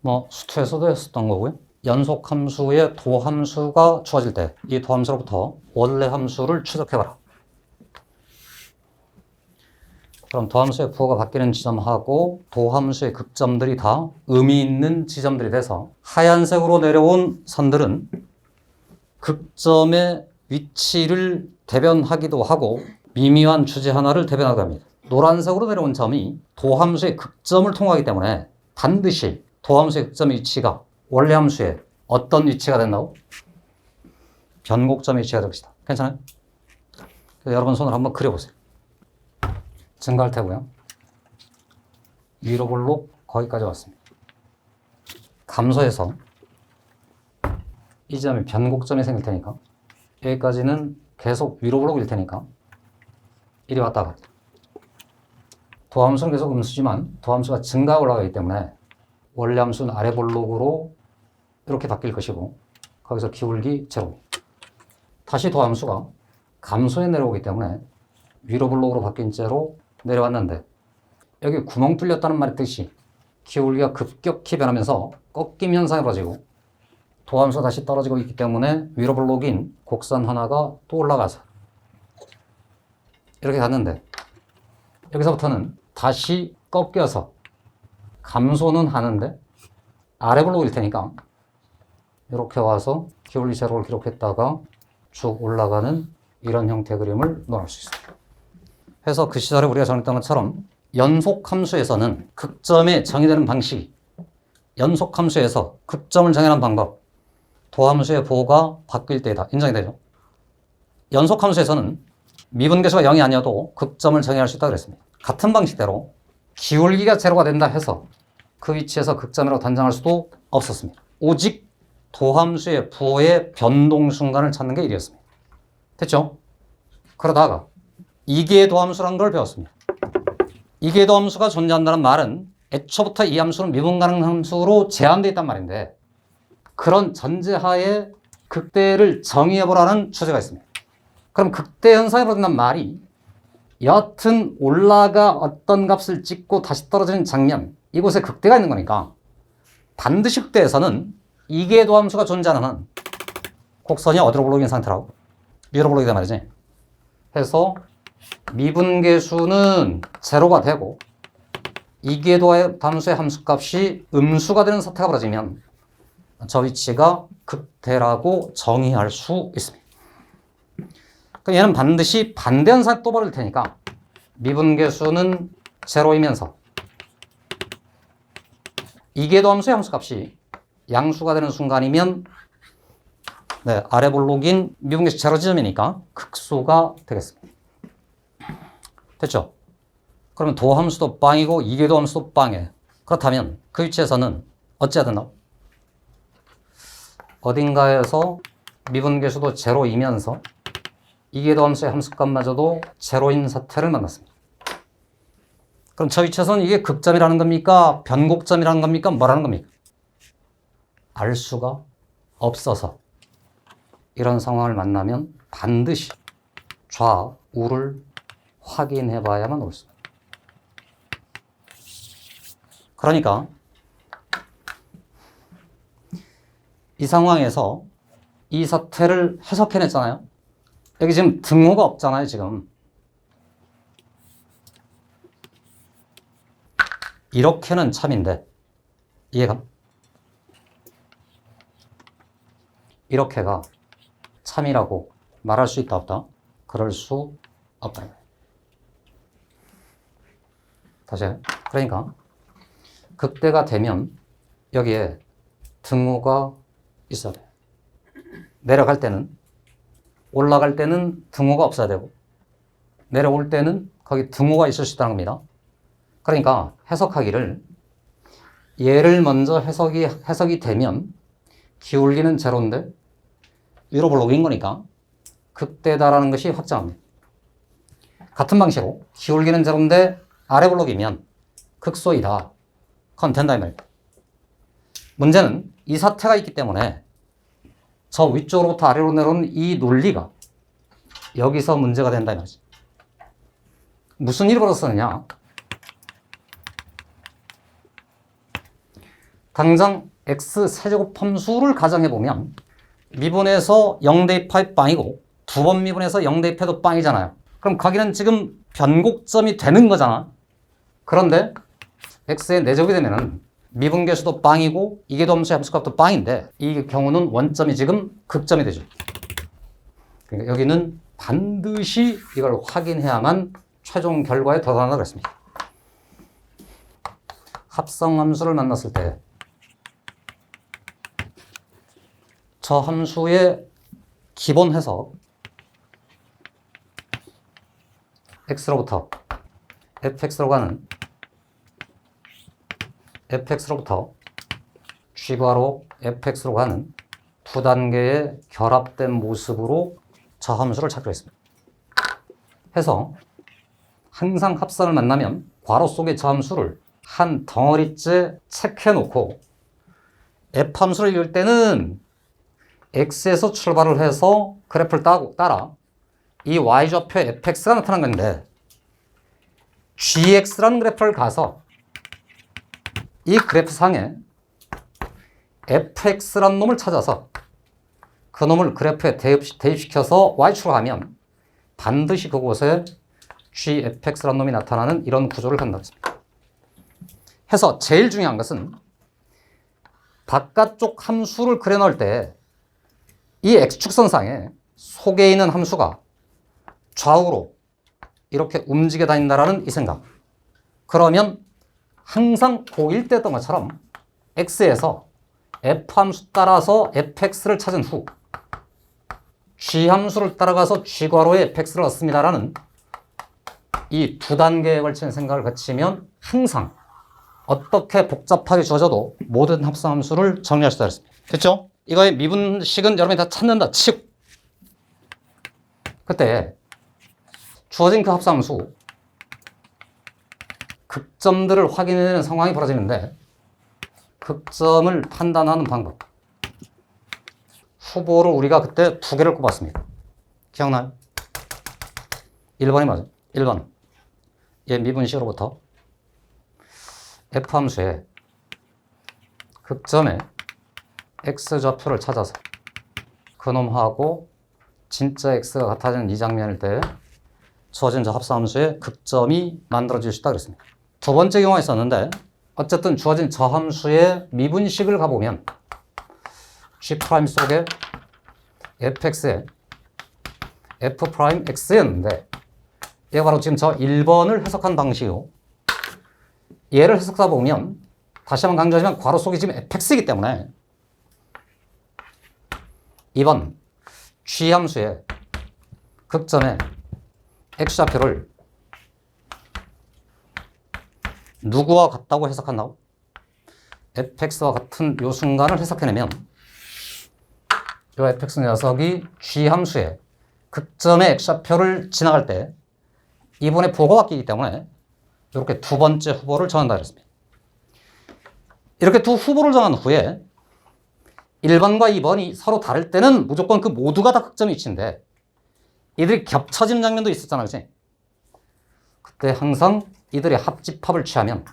뭐 수투에서도 했었던 거고요. 연속함수의 도함수가 주어질 때 이 도함수로부터 원래 함수를 추적해봐라. 그럼 도함수의 부호가 바뀌는 지점하고 도함수의 극점들이 다 의미 있는 지점들이 돼서 하얀색으로 내려온 선들은 극점의 위치를 대변하기도 하고 미미한 주제 하나를 대변하기도 합니다. 노란색으로 내려온 점이 도함수의 극점을 통하기 때문에 반드시 도함수의 극점의 위치가 원래 함수의 어떤 위치가 된다고? 변곡점의 위치가 될 것이다. 괜찮아요? 여러분 손을 한번 그려보세요. 증가할 테고요. 위로 볼록 거기까지 왔습니다. 감소해서 이 점이 변곡점이 생길 테니까 여기까지는 계속 위로 볼록일 테니까 이리 왔다 갔다. 도함수는 계속 음수지만 도함수가 증가하고 올라가기 때문에 원래 함수는 아래 볼록으로 이렇게 바뀔 것이고 거기서 기울기 제로. 다시 도함수가 감소해 내려오기 때문에 위로 볼록으로 바뀐 채로 내려왔는데 여기 구멍 뚫렸다는 말의 뜻이 기울기가 급격히 변하면서 꺾임 현상이 벌어지고 도함수가 다시 떨어지고 있기 때문에 위로 볼록인 곡선 하나가 또 올라가서 이렇게 갔는데 여기서부터는 다시 꺾여서 감소는 하는데 아래 볼록일 테니까 이렇게 와서 기울기 제로를 기록했다가 쭉 올라가는 이런 형태의 그림을 논할 수 있습니다. 그래서 그 시절에 우리가 정했던 것처럼 연속함수에서는 극점에 정의되는 방식이 연속함수에서 극점을 정의하는 방법, 도함수의 부호가 바뀔 때이다. 인정이 되죠? 연속함수에서는 미분계수가 0이 아니어도 극점을 정의할 수 있다고 그랬습니다. 같은 방식대로 기울기가 제로가 된다 해서 그 위치에서 극점이라고 단정할 수도 없었습니다. 오직 도함수의 부호의 변동 순간을 찾는 게 일이었습니다. 됐죠? 그러다가 이계의 도함수라는 걸 배웠습니다. 이계의 도함수가 존재한다는 말은 애초부터 이 함수는 미분 가능 함수로 제한되어 있단 말인데 그런 전제하에 극대를 정의해보라는 주제가 있습니다. 그럼 극대 현상이 벌어진다는 말이 여하튼 올라가 어떤 값을 찍고 다시 떨어지는 장면, 이곳에 극대가 있는 거니까 반드시 극대에서는 이계의 도함수가 존재하는 한 곡선이 어디로 볼록인 상태라고? 위로 볼록이다 말이지. 해서 미분계수는 제로가 되고 이계의 도함수의 함수값이 음수가 되는 사태가 벌어지면 저 위치가 극대라고 정의할 수 있습니다. 그럼 얘는 반드시 반대 현상이 또 벌어질 테니까 미분계수는 제로이면서 이계의 도함수의 함수값이 양수가 되는 순간이면 아래 볼록인 미분계수 제로 지점이니까 극소가 되겠습니다. 됐죠? 그러면 도함수도 빵이고 이계의 도함수도 빵이에요. 그렇다면 그 위치에서는 어찌해야 된다? 어딘가에서 미분계수도 제로이면서 이계의 도함수의 함수값마저도 제로인 사태를 만났습니다. 그럼 저 위치에서는 이게 극점이라는 겁니까? 변곡점이라는 겁니까? 뭐라는 겁니까? 알 수가 없어서 이런 상황을 만나면 반드시 좌우를 확인해 봐야만 옳습니다. 그러니까 이 상황에서 이 사태를 해석해냈잖아요. 여기 지금 등호가 없잖아요, 지금. 이렇게는 참인데 이해가? 이렇게가 참이라고 말할 수 있다 없다? 그럴 수 없다. 다시 해요. 그러니까 극대가 되면 여기에 등호가 있어야 돼요. 내려갈 때는, 올라갈 때는 등호가 없어야 되고 내려올 때는 거기 등호가 있을 수 있다는 겁니다. 그러니까 해석하기를 얘를 먼저 해석이 되면 기울기는 제로인데 위로 볼록인 거니까 극대다라는 것이 확정합니다. 같은 방식으로 기울기는 제로인데 아래 볼록이면 극소이다. 그건 된다 이 말입니다. 문제는 이 사태가 있기 때문에 저 위쪽으로부터 아래로 내려오는 이 논리가 여기서 문제가 된다 이 말이지. 무슨 일이 벌어졌느냐? 당장 x 세제곱 함수를 가정해보면 미분에서 0 대입하면 빵이고 두 번 미분해서 0 대입해도 빵이잖아요. 그럼 거기는 지금 변곡점이 되는 거잖아. 그런데 x의 4제곱이 되면은 미분계수도 빵이고 이계도 함수의 함수값도 빵인데 이 경우는 원점이 지금 극점이 되죠. 그러니까 여기는 반드시 이걸 확인해야만 최종 결과에 도달한다고 했습니다. 합성함수를 만났을 때 저 함수의 기본 해석 x로부터 fx로 가는 fx로부터 g바로 fx로 가는 두 단계의 결합된 모습으로 저 함수를 찾기로 했습니다. 해서 항상 합성을 만나면 괄호 속의 저 함수를 한 덩어리째 체크해 놓고 f 함수를 이을 때는 x에서 출발을 해서 그래프를 따라 이 y좌표 fx가 나타난 건데 gx라는 그래프를 가서 이 그래프상에 fx라는 놈을 찾아서 그 놈을 그래프에 대입시켜서 y축으로 하면 반드시 그곳에 gfx라는 놈이 나타나는 이런 구조를 한다고 했습니다. 해서 제일 중요한 것은 바깥쪽 함수를 그려 넣을 때 이 x축선상에 속에 있는 함수가 좌우로 이렇게 움직여 다닌다라는 이 생각. 그러면 항상 고1 때 했던 것처럼 x에서 f 함수 따라서 fx를 찾은 후 g 함수를 따라가서 g 괄호에 fx를 얻습니다라는 이 두 단계에 걸친 생각을 거치면 항상 어떻게 복잡하게 주어져도 모든 합성 함수를 정리할 수 있습니다. 됐죠? 이거의 미분식은 여러분이 다 찾는다 치고 그때 주어진 그 합성 함수 극점들을 확인해내는 상황이 벌어지는데 극점을 판단하는 방법 후보를 우리가 그때 두 개를 꼽았습니다. 기억나요? 1번이 맞아요. 1번 얘 미분식으로부터 f함수의 극점에 x좌표를 찾아서 그놈하고 진짜 x가 같아지는 이 장면일 때 주어진 저 합성함수의 극점이 만들어질 수 있다 그랬습니다. 두 번째 경우가 있었는데 어쨌든 주어진 저 함수의 미분식을 가보면 g' 속에 fx에 f'x였는데 얘가 바로 지금 저 1번을 해석한 방식이고 얘를 해석하다 보면 다시 한번 강조하지만 괄호 속이 지금 fx이기 때문에 2번 g 함수의 극점에 x좌표를 누구와 같다고 해석한다고? fx와 같은 요 순간을 해석해내면 요 fx 녀석이 g 함수의 극점의 x좌표를 지나갈 때 이번에 보고가 바뀌기 때문에 이렇게 두 번째 후보를 정한다 그랬습니다. 이렇게 두 후보를 정한 후에 1번과 2번이 서로 다를 때는 무조건 그 모두가 다 극점 위치인데 이들이 겹쳐지는 장면도 있었잖아, 그치? 그때 항상 이들의 합집합을 취하면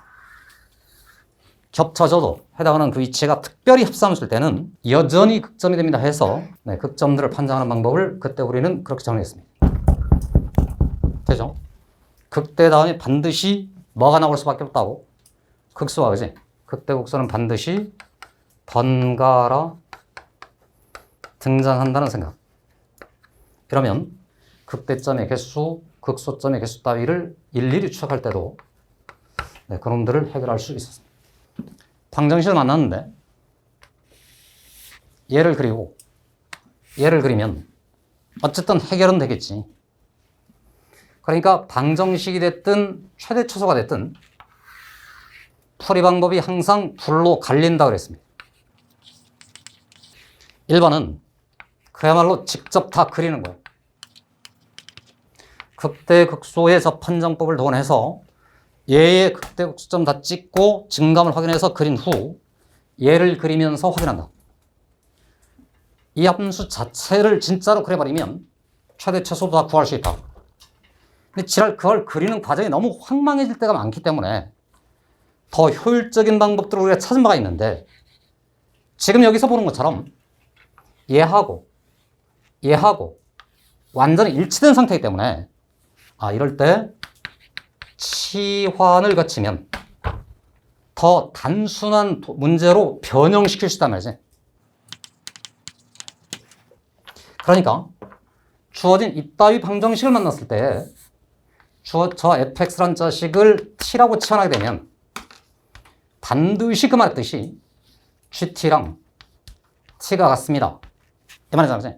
겹쳐져도 해당하는 그 위치가 특별히 합성했을 때는 여전히 극점이 됩니다 해서 극점들을 판정하는 방법을 그때 우리는 그렇게 정리했습니다. 되죠? 극대 다음에 반드시 뭐가 나올 수밖에 없다고? 극수와, 그지? 극대 극수는 반드시 번갈아 등장한다는 생각. 이러면 극대점의 개수, 극소점의 개수 따위를 일일이 추적할 때도 그놈들을 해결할 수 있었습니다. 방정식을 만났는데 얘를 그리고 얘를 그리면 어쨌든 해결은 되겠지. 그러니까 방정식이 됐든 최대 초소가 됐든 풀이 방법이 항상 둘로 갈린다 그랬습니다. 1번은 그야말로 직접 다 그리는 거예요. 극대 극소의 저 판정법을 동원해서 얘의 극대 극소점 다 찍고 증감을 확인해서 그린 후 얘를 그리면서 확인한다. 이 함수 자체를 진짜로 그려버리면 최대 최소도 다 구할 수 있다. 근데 그걸 그리는 과정이 너무 황망해질 때가 많기 때문에 더 효율적인 방법들을 우리가 찾은 바가 있는데 지금 여기서 보는 것처럼 얘하고 완전히 일치된 상태이기 때문에 이럴 때 치환을 거치면 더 단순한 문제로 변형시킬 수 있단 말이지. 그러니까 주어진 이따위 방정식을 만났을 때 저 fx란 자식을 t라고 치환하게 되면 반드시 그 말했듯이 gt랑 t가 같습니다. 이 말이잖아.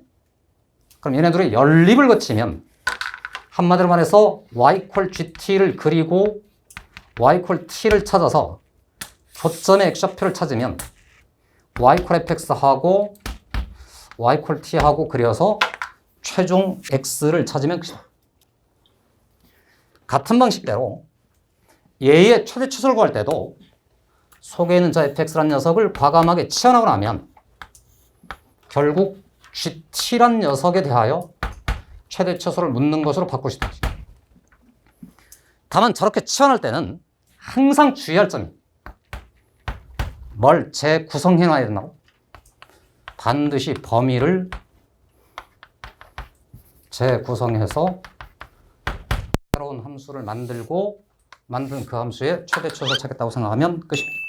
그럼 얘네들이 연립을 거치면 한마디로 말해서 y = gt를 그리고 y = t를 찾아서 교점의 x좌표를 찾으면 y = fx하고 y = t하고 그려서 최종 x를 찾으면 끝이다. 같은 방식대로 얘의 최대 추수를 구할 때도 속에 있는 저 fx란 녀석을 과감하게 치환하고 나면 결국 gt란 녀석에 대하여 최대 추수를 묻는 것으로 바꿀 수 있다. 다만 저렇게 치환할 때는 항상 주의할 점이 뭘 재구성해놔야 된다고? 반드시 범위를 재구성해서 새로운 함수를 만든 그 함수의 최대 추수를 찾겠다고 생각하면 끝입니다.